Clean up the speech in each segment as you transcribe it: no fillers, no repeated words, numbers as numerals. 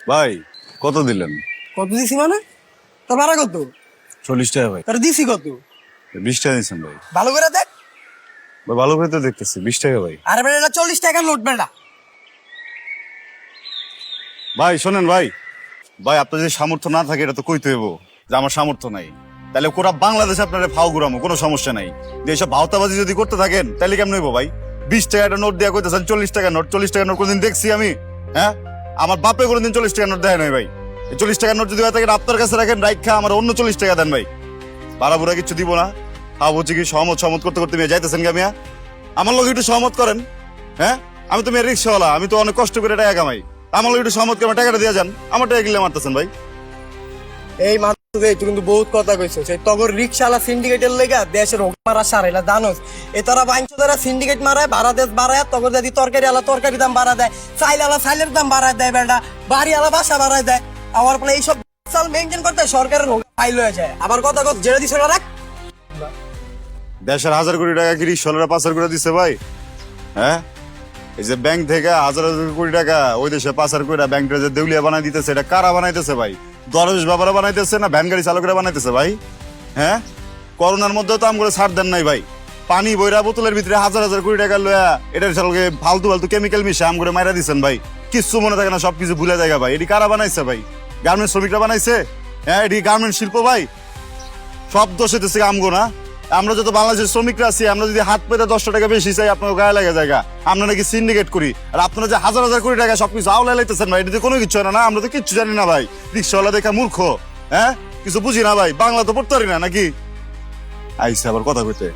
ভাই কত দিলেন? কত দিছি মানে? তোর ভাড়া কত? 40 টাকা ভাই। তোর দিছি কত? 20 টাকা দিচ্ছেন ভাই। ভালো করে দেখ। ভাই ভালো করে তো দেখতেছি 20 টাকা ভাই। আরে বেটা এটা 40 টাকার নোট বেটা। ভাই শোনেন ভাই, ভাই আপনার যদি সামর্থ্য না থাকে এটা তো কইতে হইব যে আমার সামর্থ্য নাই। তাহলে কোরা বাংলাদেশে আপনারা ফাও ঘুরামো, কোনো সমস্যা নাই। যে এসব ভাওতাবাজি যদি করতে থাকেন তাহলে কেমন হইব ভাই? 20 টাকা একটা নোট দেওয়া কইতেছেন 40 টাকা নোট। 40 টাকা নোট কোনদিন দেখছি আমি? হ্যাঁ, আমার বাপে কোনদিন 40 টাকা নোট দেয় নাই ভাই। এই 40 টাকার নোট যদি হয় থাকে আপনার কাছে রাখেন, রাইখা আমার অন্য 40 টাকা দেন ভাই। ভাড়া বুড়া কিছু দিব না। হ্যাঁ বুঝছি কি সহমত করতে করতে মেয়ে যাইতেছেন গা মিয়া? আমার লোক একটু সহমত করেন। হ্যাঁ, আমি তো মেয়ের রিক্সাওয়ালা, আমি তো অনেক কষ্ট করে টাকা কামাই। আমার লোক একটু সহমত করে টাকাটা দিয়ে যান, আমার টাকা গিলে মারতেছেন ভাই। এই মাত্র তুই কিন্তু বহুত কথা কইছিস। সেই তগর রিকশালা সিন্ডিকেটের লেগা দেশের হোক মারা সারাইলা জানোস। এ তারা বাইঞ্চো তারা সিন্ডিকেট মারায়, ভাড়া দেশ বাড়ায়, তগর যদি তরকারি আলা তরকারি দাম বাড়া দেয়, চাইল আলা চাইলের দাম বাড়ায় দেয় বেটা, বাড়ি আলা বাসা বাড়ায় দেয়। আমার ফলে এইসব সাল মেনটেন করতে সরকারের হোক ফাইল হয়ে যায়। আবার কথা কত জেনে দিছ না রাখ। দেশের 1000 কোটি টাকা কি রিক্সাওয়ালারা পাচার করে দিচ্ছে ভাই? হ্যাঁ, এই যে ব্যাংক থেকে 1000 কোটি টাকা ওই দেশে পাচার করে ব্যাংকটা যে দেউলিয়া বানাই দিতেছে, এটা কারা বানাইতেছে ভাই? দরবেশ বাবারা বানাইতেছে না ভ্যান গাড়ি চালকরা বানাইতেছে ভাই? হ্যাঁ, করোনার মধ্যেও তো আমগুলো ছাড় দেন নাই ভাই। পানি বইরা বোতলের ভিতরে 1000 কোটি টাকা লয়া এটার চালকে ফালতু ফালতু কেমিক্যাল মিশে আমগুলো মাইরা দিচ্ছেন ভাই। কিচ্ছু মনে থাকে না, সবকিছু ভুলে যায় ভাই। এটি কারা বানাইছে ভাই? গার্মেন্টস শ্রমিকরা বানাইছে? হ্যাঁ, এটি গার্মেন্টস শিল্প ভাই। সব দোষ হইতেছে আমগো না? আমরা যত বাংলাদেশের শ্রমিকরা আছি, আমরা যদি হাত পেতে 10 টাকা বেশি চাই আপনার গায়ে লাগে জায়গা, আমরা নাকি সিন্ডিকেট করি। আর আপনারা যে 1000 কোটি টাকা সবকিছু আওলাই লাইতেছেন ভাই, এটাতে কোনো কিছু হয় না। আমরা তো কিচ্ছু জানি না ভাই, রিক্সাওয়ালা দেখা মূর্খ। হ্যাঁ, কিছু বুঝি না ভাই, বাংলা তো পড়তে পারি না নাকি? আইসা আবার কথা কইতে।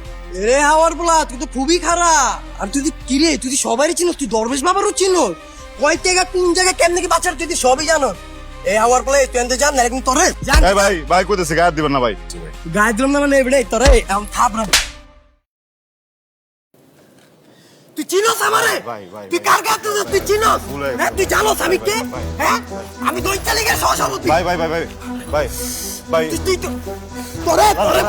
এরে হাওয়ার বলা তুই তো খুবই খারাপ। আর তুই কিরে তুই সবারই চিনোস, তুই দরবেশ বাবারও চিনোস। কয় টাকা কোন জায়গায় কেমনে কি বাঁচার তুই সবই জানো। এই হাওয়ার বলে তুই এনতে জান না এরকম তোরে জান। এই ভাই ভাই কইতেছে গায়ে দিবেন না ভাই। গায়ে দিলাম না মানে এবারে তোরে এমন থাপ না। তুই চিনোস আমারে? ভাই, ভাই, তুই ভাই। কার কাছে তুই চিনোস? ভুলে গেছে। হ্যাঁ তুই জানোস আমি কে? ভাই, হ্যাঁ আমি দই চালি গে সহসভাপতি। ভাই ভাই ভাই ভাই ভাই ভাই তুই তো তোরে তোরে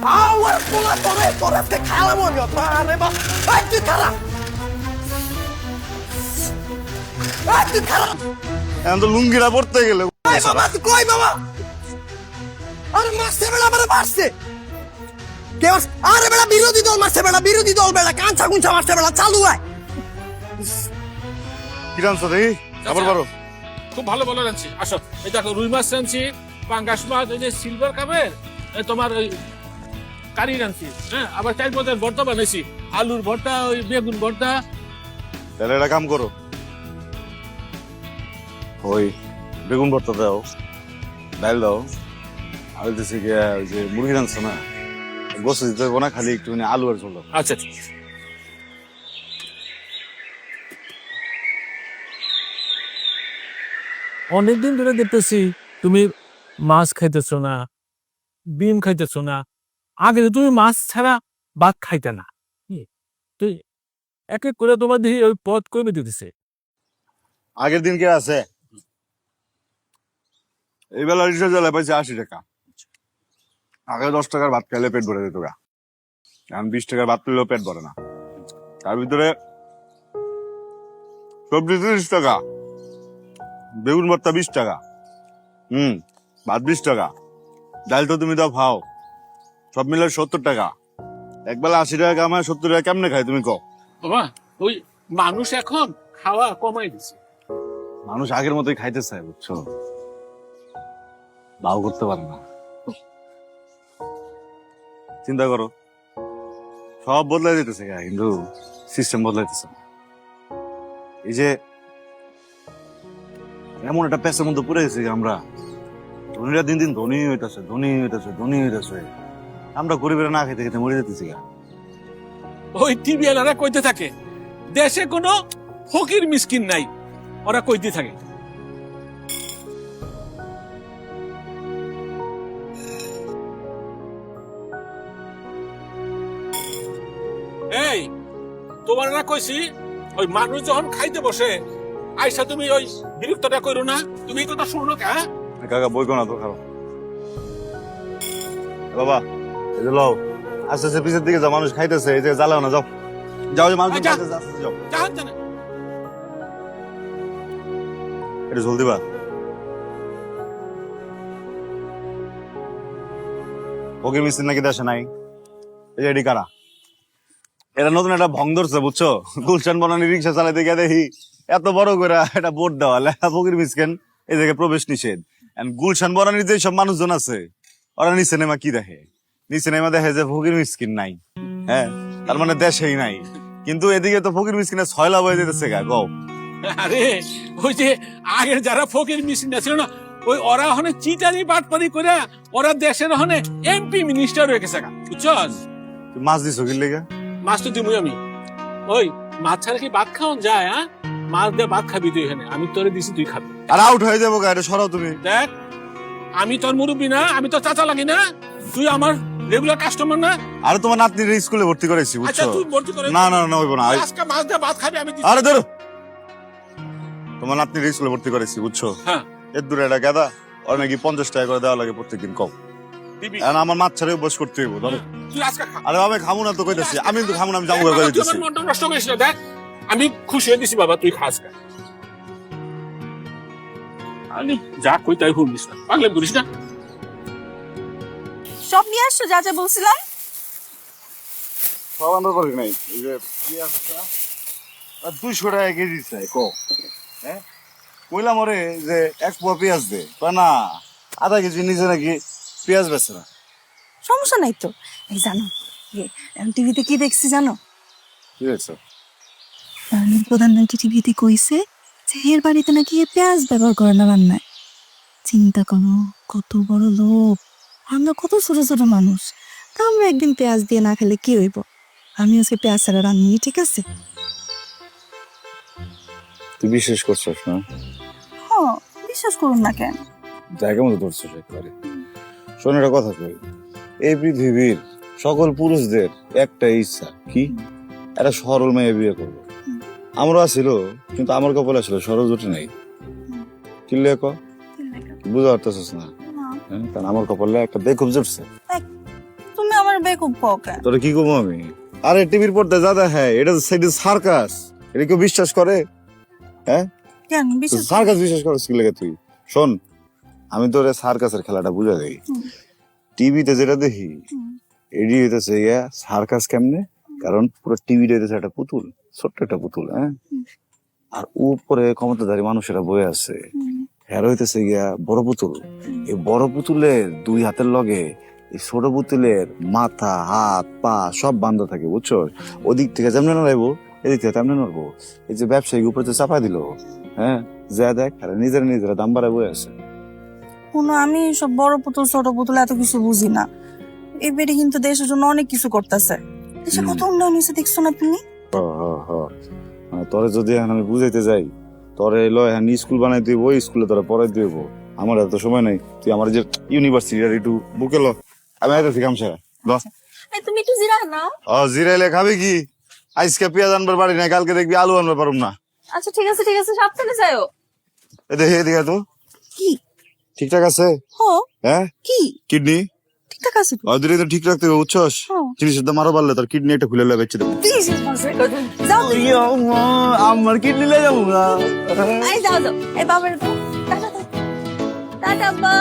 হাওয়ার বলা তোরে তোরে তে খালা মন আরে বা এই তুই খারাপ। এই তুই খারাপ। এখন তো লুঙ্গিরা পড়তে গেলে এই বাবা তুই কই বাবা? আরে মারছে বেলা আমারে মারছে। কে মারছে? আরে বেলা বিরোধী দল মারছে বেলা, বিরোধী দল বেলা কাঁচা কুঞ্চা মারছে বেলা চালু হয়। কি রানছো দেখি আবার বড়। খুব ভালো ভালো রাঁধছি। আসো, এই দেখো রুই মাছ রাঁধছি, পাঙ্গাস মাছ, ওই যে সিলভার কাপের তোমার ওই কারি রাঁধছি। হ্যাঁ, আবার 4 পদের ভর্তা বানাইছি, আলুর ভর্তা, ওই বেগুন ভর্তা। তাহলে একটা কাম করো, ওই বেগুন ভর্তা দাও, ডাল দাও, আর দিচ্ছি গিয়া ওই যে মুরগি রাঁধছো না, গোসু দিতে হইব না, খালি একটু আলু আর ঝোল দাও। আচ্ছা ঠিক আছে। অনেকদিন ধরে দেখতেছি তুমি মাছ খাইতেছো না, ডিম খাইতেছো না। আগে তো তুমি মাছ ছাড়া ভাত খাইতে না। তুই এক এক করে তোমার দেখি ওই পথ কমে দিতেছে। আগের দিন কে আছে? এই বেলা রিক্সা চালায় পাইছে 80 টাকা। আগে 10 টাকার ভাত খাইলে পেট ভরে যেত গা, এখন 20 টাকার ভাত পেলেও পেট ভরে না। তার ভিতরে সবজি 30 টাকা, বেগুন ভর্তা 20 টাকা, ভাত 20 টাকা, ডাল তো তুমি দাও খাও, সব মিলে 70 টাকা। একবেলা 80 টাকা কামায় 70 টাকা কেমনে খাই তুমি কও? বাবা, ওই মানুষ এখন খাওয়া কমাই দিছে। মানুষ আগের মতোই খাইতে চায়, বুঝছো? ভাও করতে পারে না। চিন্তা করো, সব বদলাই দিতেছে গা, কিন্তু সিস্টেম বদলাইতেছে না। এই যে এমন একটা পেশার মধ্যে পড়ে গেছি আমরা, ধনীরা দিন দিন ধনী হইতেছে, ধনী হইতেছে, ধনী হইতেছে, আমরা গরিবেরা না খেতে খেতে মরে যেতেছি গা। ওই টিভি এলারা কইতে থাকে দেশে কোনো ফকির মিসকিন নাই, ওরা কইতে থাকে। এই তোমার না কইছি, ওই মানুষ যখন খাইতে বসে আইসা তুমি ওই বিরক্তটা করো না। তুমি এই কথা শুনো কে? কাকা বই কোনা তো খাও বাবা, এই যে লও, আস্তে আস্তে পিছের দিকে যাও, মানুষ খাইতেছে, এই যে জ্বালাও না, যাও যাও, যে মানুষ যা। খাইতেছে, আস্তে আস্তে যাও। জাহাজ জানে এটা ঝোল দিবা। ফকির মিস্ত্রি নাকি দেশে নাই, এই যে এডি কারা, এটা নতুন একটা ভং ধরছে বুঝছো। গুলশান বনানি রিক্সা চালাতে গিয়ে দেখি এত বড় করে একটা বোর্ড দেওয়া লেখা ফকির মিসকেন এই জায়গায় প্রবেশ নিষেধ। গুলশান বনানির যে সব মানুষজন আছে ওরা নিচে নেমা কি দেখে, নিচে নেমা দেখে যে ফকির মিসকিন নাই। হ্যাঁ, তার মানে দেশেই নাই। কিন্তু এদিকে তো ফকির মিসকিনের ছয়লা বয়ে যেতেছে গা গো। আরে ওই যে আগের যারা ফকির মিছিল ছিল না, ওই ওরা ওখানে চিটারি বাটপারি করে ওরা দেশের ওখানে এমপি মিনিস্টার হয়ে গেছে, বুঝছস? তুই মাছ দিছো কি লেগে? মাছ তো দিবই আমি। ওই মাছ ছাড়া কি ভাত খাওয়ান যায়? হ্যাঁ, মাছ দিয়ে ভাত খাবি তুই এখানে, আমি তোরে দিছি তুই খাবি। আর আউট হয়ে যাবো গা, এটা সরাও তুমি। দেখ, আমি তোর মুরব্বী না, আমি তোর চাচা লাগি না, তুই আমার রেগুলার কাস্টমার না। আরে তোমার নাতনির স্কুলে ভর্তি করেছি আচ্ছা বুঝছো। তুই ভর্তি করে না না না হইব না। আজকে মাছ দিয়ে ভাত খাবি আমি দিছি। আরে ধরো, তোমার নাতনির স্কুলে ভর্তি করেছি বুঝছো। হ্যাঁ, এর দূরে একটা গাদা, ওর নাকি 50 টাকা করে দেওয়া লাগে প্রত্যেকদিন কম। দিবি। এখন আমার মাছ ছাড়াই বস করতে হইব ধরো। তুই আজকে খা। আরে আমি খামু না তো কইতাছি, আমি কিন্তু খামু না, আমি জামু করে তুই কইতাছি। আমার মনটা নষ্ট করিস না, দেখ আমি খুশি হয়ে দিছি বাবা, তুই খাস খা। আমি যা কই তাই শুনিস না, পাগলে করিস না। সব নিয়ে আসছো যা যা বলছিলাম। সব আন্দাজ করি নাই, এই যে পেঁয়াজটা আর 200 টাকা কেজি চাই কো। হ্যাঁ, কইলাম ওরে যে 1 পোয়া পেঁয়াজ দে, কয় না আধা কেজি নিচে নাকি পেঁয়াজ বেচে না। সমস্যা নাই তো। এই জানো টিভিতে কি দেখছি জানো? কি হয়েছে? প্রধানমন্ত্রী টিভিতে কইছে যে এর বাড়িতে নাকি এ পেঁয়াজ ব্যবহার করে না রান্নায়। চিন্তা করো কত বড় লোক, আমরা কত ছোট ছোট মানুষ, তা আমরা একদিন পেঁয়াজ দিয়ে না খেলে কি হইব? আমি আজকে পেঁয়াজ ছাড়া রান্নি, ঠিক আছে? তুই বিশ্বাস করছিস না? হ্যাঁ, বিশ্বাস করুন না কেন? জায়গা মতো ধরছিস একবারে। শোন একটা কথা কই, এই পৃথিবীর সকল পুরুষদের একটা ইচ্ছা কি, একটা সরল মেয়ে বিয়ে করবো। আমারও আছিল, কিন্তু আমার কপালে আসলে সরল জুটে নাই। কি লেখ বুঝতে পারতেছিস না? হ্যাঁ, কারণ আমার কপালে একটা বেকুব জুটছে। তুমি আমার বেকুব কও কেন? তোরে কি করবো আমি? আরে টিভির পর্দায় যা দেখায় এটা সার্কাস, এটা কেউ বিশ্বাস করে? হ্যাঁ, কেন বিশ্বাস? সার্কাস বিশ্বাস করছিস কি লেগে তুই? শোন, আমি তোর সার্কাসের খেলাটা বুঝা দেই। টিভিতে যেটা দেখি এডি হইতেছে ইয়া সার্কাস কেমনে, কারণ পুরো টিভিটা হইতেছে একটা পুতুল, ছোট্ট একটা পুতুল। হ্যাঁ, আর উপরে ক্ষমতাধারী মানুষেরা বয়ে আছে, হ্যাঁ হইতেছে গিয়া বড় পুতুল। এই বড় পুতুলের 2 হাতের লগে এই ছোট পুতুলের মাথা, হাত, পা সব বান্ধা থাকে বুঝছো। ওদিক থেকে যেমন নড়াইবো, এদিক থেকে তেমনি নড়বো। এই যে ব্যবসায়ী উপরে যে চাপা দিল, হ্যাঁ যা দেখ, আর নিজেরা দাম বাড়ায় বয়ে আছে। কোনো আমি সব বড় পুতুল ছোট পুতুল এত কিছু বুঝি না। এই বেড়ে কিন্তু দেশের জন্য অনেক কিছু করতেছে। দেশে কত উন্নয়ন হয়েছে দেখছো না তুমি? তোরে যদি এখন আমি বুঝাইতে যাই, তোরে লয় এখন স্কুল বানাই দিব, ওই স্কুলে তোরা পড়াই দিব, আমার এত সময় নাই। তুই আমার যে ইউনিভার্সিটি একটু বুকে ল, আমি আইতেছি কামসা ল। তুমি একটু জিরা নাও। জিরাইলে খাবি কি? আজকে পেঁয়াজ আনবার পারি না, কালকে দেখবি আলু আনবার পারুম না। আচ্ছা ঠিক আছে সাবধানে যাও। দেখে এদিকে তো কি ঠিকঠাক আছে? হো হ্যাঁ, কি কিডনি ঠিকঠাক আছে তো? অদিনে তো ঠিক রাখতে হবে বুঝছস। হ্যাঁ। জিনিসের দাম আরো বাড়লে তোর কিডনি একটা খুলে বেচে দেবো। প্লিজ যাও তুমি। আমার কিডনি লে যাবো না। আই যাও এই বাবার তো টাটা টাটা বা।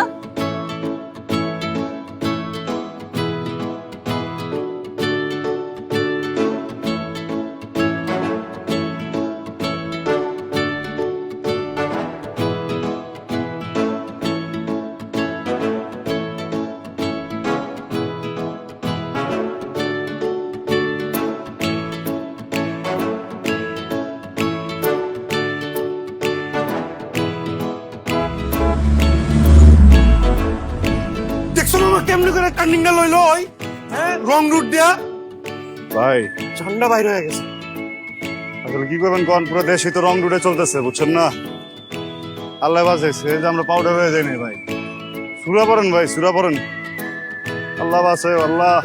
দেখছো না আমার কেমনে করে টার্নিংটা লইলো ওই, হ্যাঁ রং রুট দিয়া ভাই ঠান্ডা বাইরে হয়ে গেছে। আসলে কি করবেন কোন, পুরো দেশে তো রং রুটে চলতেছে বুঝছেন না। আল্লাহ বাঁচাইছে যে আমরা পাউডার হয়ে যাইনি ভাই। সুরা পড়েন ভাই, সুরা পড়েন। আল্লাহ বাঁচাই, আল্লাহ।